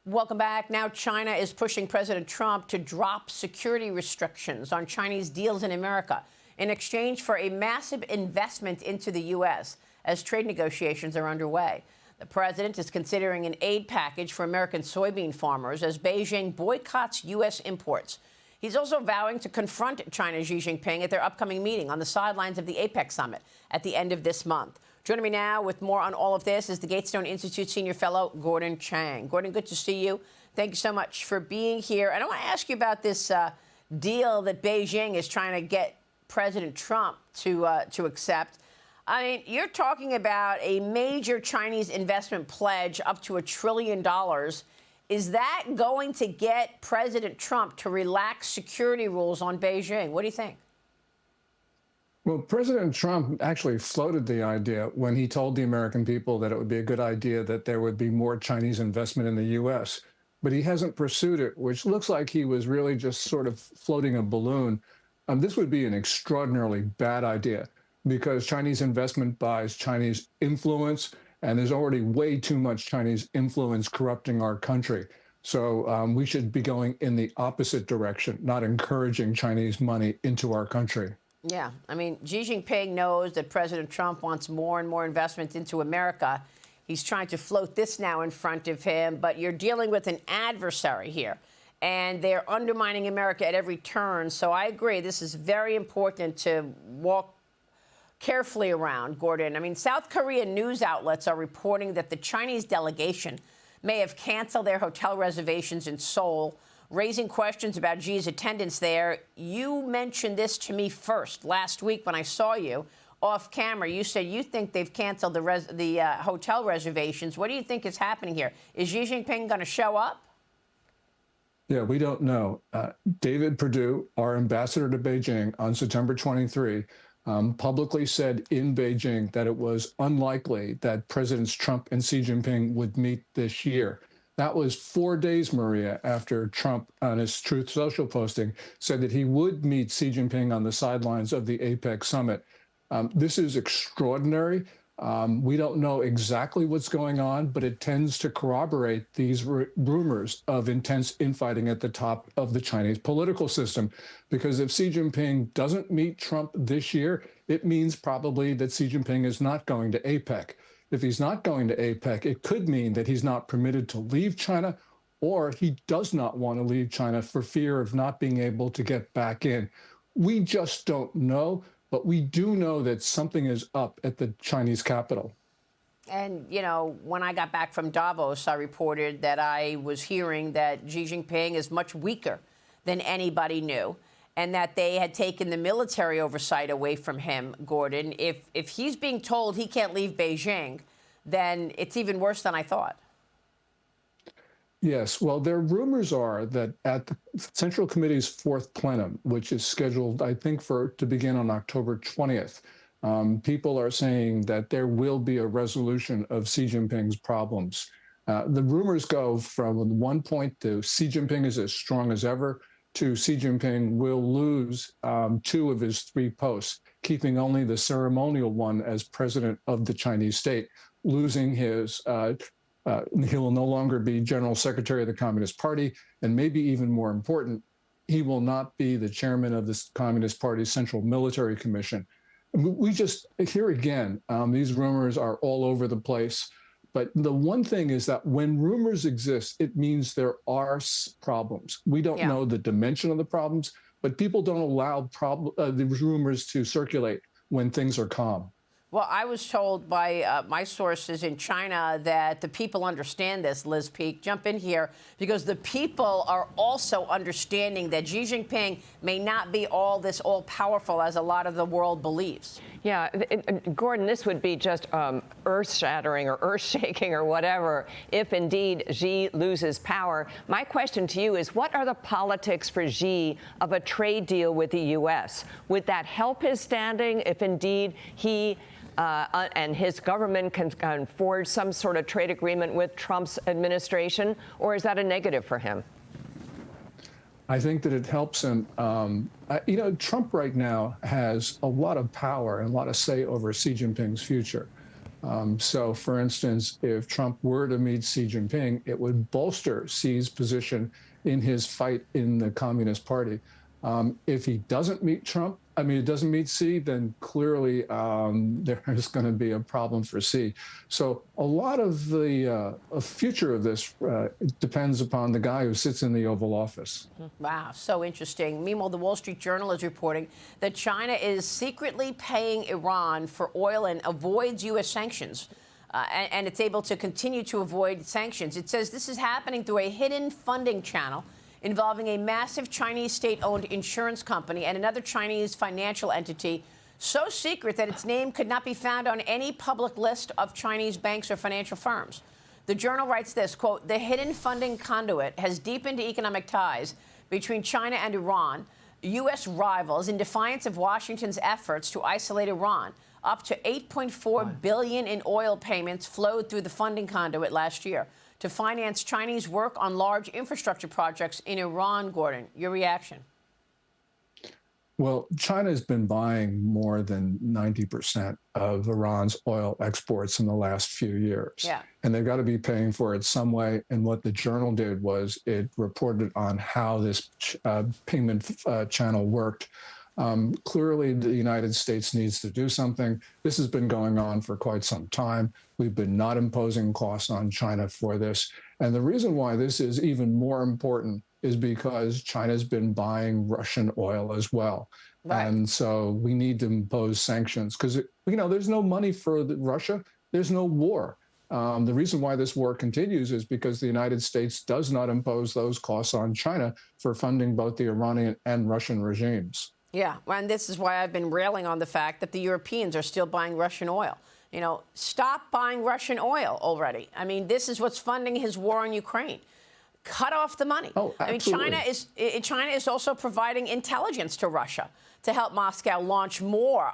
Welcome back. Now China is pushing President Trump to drop security restrictions on Chinese deals in America in exchange for a massive investment into the U.S. as trade negotiations are underway. The president is considering an aid package for American soybean farmers as Beijing boycotts U.S. imports. He's also vowing to confront China's Xi Jinping at their upcoming meeting on the sidelines of the APEC summit at the end of this month. Joining me now with more on all of this is the Gatestone Institute Senior Fellow, Gordon Chang. Gordon, good to see you. Thank you so much for being here. And I want to ask you about this deal that Beijing is trying to get President Trump to accept. I mean, you're talking about a major Chinese investment pledge up to $1 trillion. Is that going to get President Trump to relax security rules on Beijing? What do you think? Well, President Trump actually floated the idea when he told the American people that it would be a good idea that there would be more Chinese investment in the U.S. But he hasn't pursued it, which looks like he was really just sort of floating a balloon. This would be an extraordinarily bad idea because Chinese investment buys Chinese influence, and there's already way too much Chinese influence corrupting our country. So we should be going in the opposite direction, not encouraging Chinese money into our country. Yeah, I mean, Xi Jinping knows that President Trump wants more and more investment into America. He's trying to float this now in front of him, but you're dealing with an adversary here, and they're undermining America at every turn. So I agree, this is very important to walk carefully around, Gordon. I mean, South Korean news outlets are reporting that the Chinese delegation may have canceled their hotel reservations in Seoul, raising questions about Xi's attendance there. You mentioned this to me first last week when I saw you off camera. You said you think they've canceled the hotel reservations. What do you think is happening here? Is Xi Jinping going to show up? Yeah, we don't know. David Perdue, our ambassador to Beijing on September 23, publicly said in Beijing that it was unlikely that Presidents Trump and Xi Jinping would meet this year. That was 4 days, Maria, after Trump, on his Truth Social posting, said that he would meet Xi Jinping on the sidelines of the APEC summit. This is extraordinary. We don't know exactly what's going on, but it tends to corroborate these rumors of intense infighting at the top of the Chinese political system. Because if Xi Jinping doesn't meet Trump this year, it means probably that Xi Jinping is not going to APEC. If he's not going to APEC, it could mean that he's not permitted to leave China, or he does not want to leave China for fear of not being able to get back in. We just don't know, but we do know that something is up at the Chinese capital. And, you know, when I got back from Davos, I reported that I was hearing that Xi Jinping is much weaker than anybody knew, and that they had taken the military oversight away from him, Gordon. If he's being told he can't leave Beijing, then it's even worse than I thought. Yes, well, their rumors are that at the Central Committee's fourth plenum, which is scheduled, I think, to begin on October 20th, people are saying that there will be a resolution of Xi Jinping's problems. The rumors go from one point to Xi Jinping is as strong as ever, to Xi Jinping will lose 2 of his 3 posts, keeping only the ceremonial one as president of the Chinese state, losing his, he will no longer be general secretary of the Communist Party, and maybe even more important, he will not be the chairman of the Communist Party's Central Military Commission. We just, here again, these rumors are all over the place. But the one thing is that when rumors exist, it means there are problems. We don't know the dimension of the problems, but people don't allow the rumors to circulate when things are calm. Well, I was told by my sources in China that the people understand this, Liz Peek. Jump in here, because the people are also understanding that Xi Jinping may not be all powerful as a lot of the world believes. Yeah, Gordon, this would be just earth-shattering or earth-shaking or whatever if indeed Xi loses power. My question to you is, what are the politics for Xi of a trade deal with the U.S.? Would that help his standing if indeed he and his government can forge some sort of trade agreement with Trump's administration, or is that a negative for him? I think that it helps him. You know, Trump right now has a lot of power and a lot of say over Xi Jinping's future. So, for instance, if Trump were to meet Xi Jinping, it would bolster Xi's position in his fight in the Communist Party. If he doesn't meet Trump, it doesn't meet Xi, then clearly there is going to be a problem for Xi. So a lot of the future of this depends upon the guy who sits in the Oval Office. Wow, so interesting. Meanwhile, the Wall Street Journal is reporting that China is secretly paying Iran for oil and avoids U.S. sanctions. And it's able to continue to avoid sanctions. It says this is happening through a hidden funding channel involving a massive Chinese state-owned insurance company and another Chinese financial entity, so secret that its name could not be found on any public list of Chinese banks or financial firms. The Journal writes this, quote, the hidden funding conduit has deepened economic ties between China and Iran, U.S. rivals, in defiance of Washington's efforts to isolate Iran. Up to $8.4 billion in oil payments flowed through the funding conduit last year to finance Chinese work on large infrastructure projects in Iran. Gordon, your reaction? Well, China's been buying more than 90% of Iran's oil exports in the last few years. Yeah. And they've got to be paying for it some way. And what the Journal did was it reported on how this payment channel worked. Clearly, the United States needs to do something. This has been going on for quite some time. We've been not imposing costs on China for this. And the reason why this is even more important is because China's been buying Russian oil as well. Right. And so we need to impose sanctions because, there's no money for Russia. There's no war. The reason why this war continues is because the United States does not impose those costs on China for funding both the Iranian and Russian regimes. Yeah, and this is why I've been railing on the fact that the Europeans are still buying Russian oil. Stop buying Russian oil already. This is what's funding his war in Ukraine. Cut off the money. Oh, absolutely. China is also providing intelligence to Russia to help Moscow launch more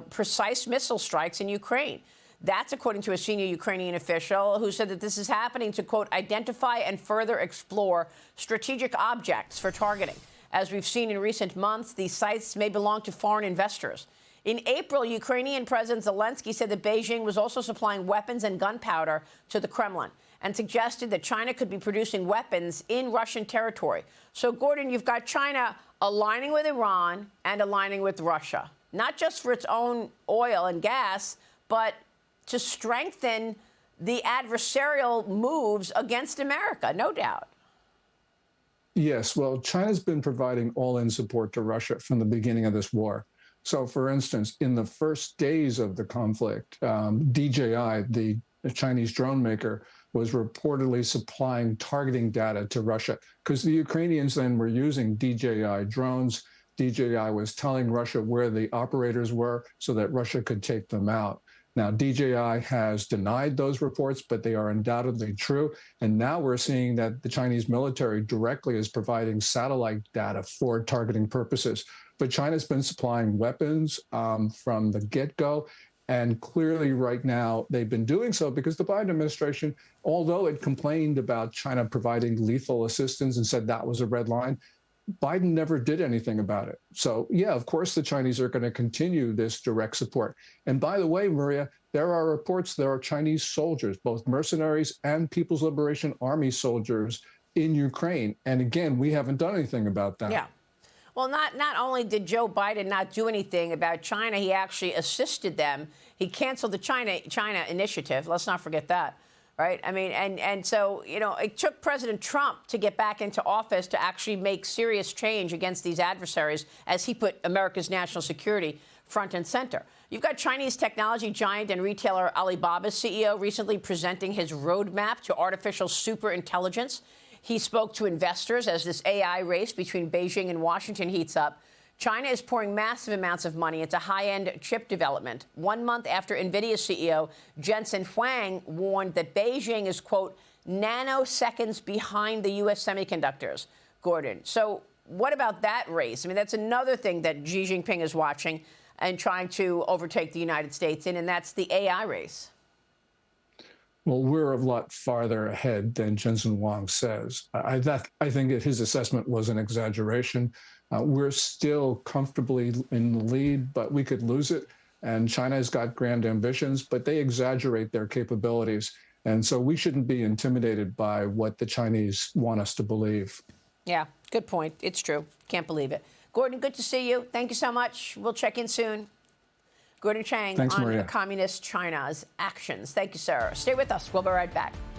precise missile strikes in Ukraine. That's according to a senior Ukrainian official who said that this is happening to, quote, identify and further explore strategic objects for targeting. As we've seen in recent months, these sites may belong to foreign investors. In April, Ukrainian President Zelensky said that Beijing was also supplying weapons and gunpowder to the Kremlin and suggested that China could be producing weapons in Russian territory. So, Gordon, you've got China aligning with Iran and aligning with Russia, not just for its own oil and gas, but to strengthen the adversarial moves against America, no doubt. Yes, well, China's been providing all-in support to Russia from the beginning of this war. So, for instance, in the first days of the conflict, DJI, the Chinese drone maker, was reportedly supplying targeting data to Russia because the Ukrainians then were using DJI drones. DJI was telling Russia where the operators were so that Russia could take them out. Now, DJI has denied those reports, but they are undoubtedly true. And now we're seeing that the Chinese military directly is providing satellite data for targeting purposes. But China's been supplying weapons from the get-go. And clearly right now, they've been doing so because the Biden administration, although it complained about China providing lethal assistance and said that was a red line, Biden never did anything about it. So, yeah, of course, the Chinese are going to continue this direct support. And by the way, Maria, there are reports there are Chinese soldiers, both mercenaries and People's Liberation Army soldiers in Ukraine. And again, we haven't done anything about that. Yeah. Well, not only did Joe Biden not do anything about China, he actually assisted them. He canceled the China initiative. Let's not forget that. Right. And so, it took President Trump to get back into office to actually make serious change against these adversaries as he put America's national security front and center. You've got Chinese technology giant and retailer Alibaba's CEO recently presenting his roadmap to artificial superintelligence. He spoke to investors as this AI race between Beijing and Washington heats up. China is pouring massive amounts of money into high-end chip development 1 month after NVIDIA CEO Jensen Huang warned that Beijing is, quote, nanoseconds behind the U.S. semiconductors. Gordon, so what about that race? That's another thing that Xi Jinping is watching and trying to overtake the United States in, and that's the AI race. Well, we're a lot farther ahead than Jensen Huang says. I think that his assessment was an exaggeration. We're still comfortably in the lead, but we could lose it. And China has got grand ambitions, but they exaggerate their capabilities. And so we shouldn't be intimidated by what the Chinese want us to believe. Yeah, good point. It's true. Can't believe it. Gordon, good to see you. Thank you so much. We'll check in soon. Gordon Chang Thanks, on Maria. Communist China's actions. Thank you, sir. Stay with us. We'll be right back.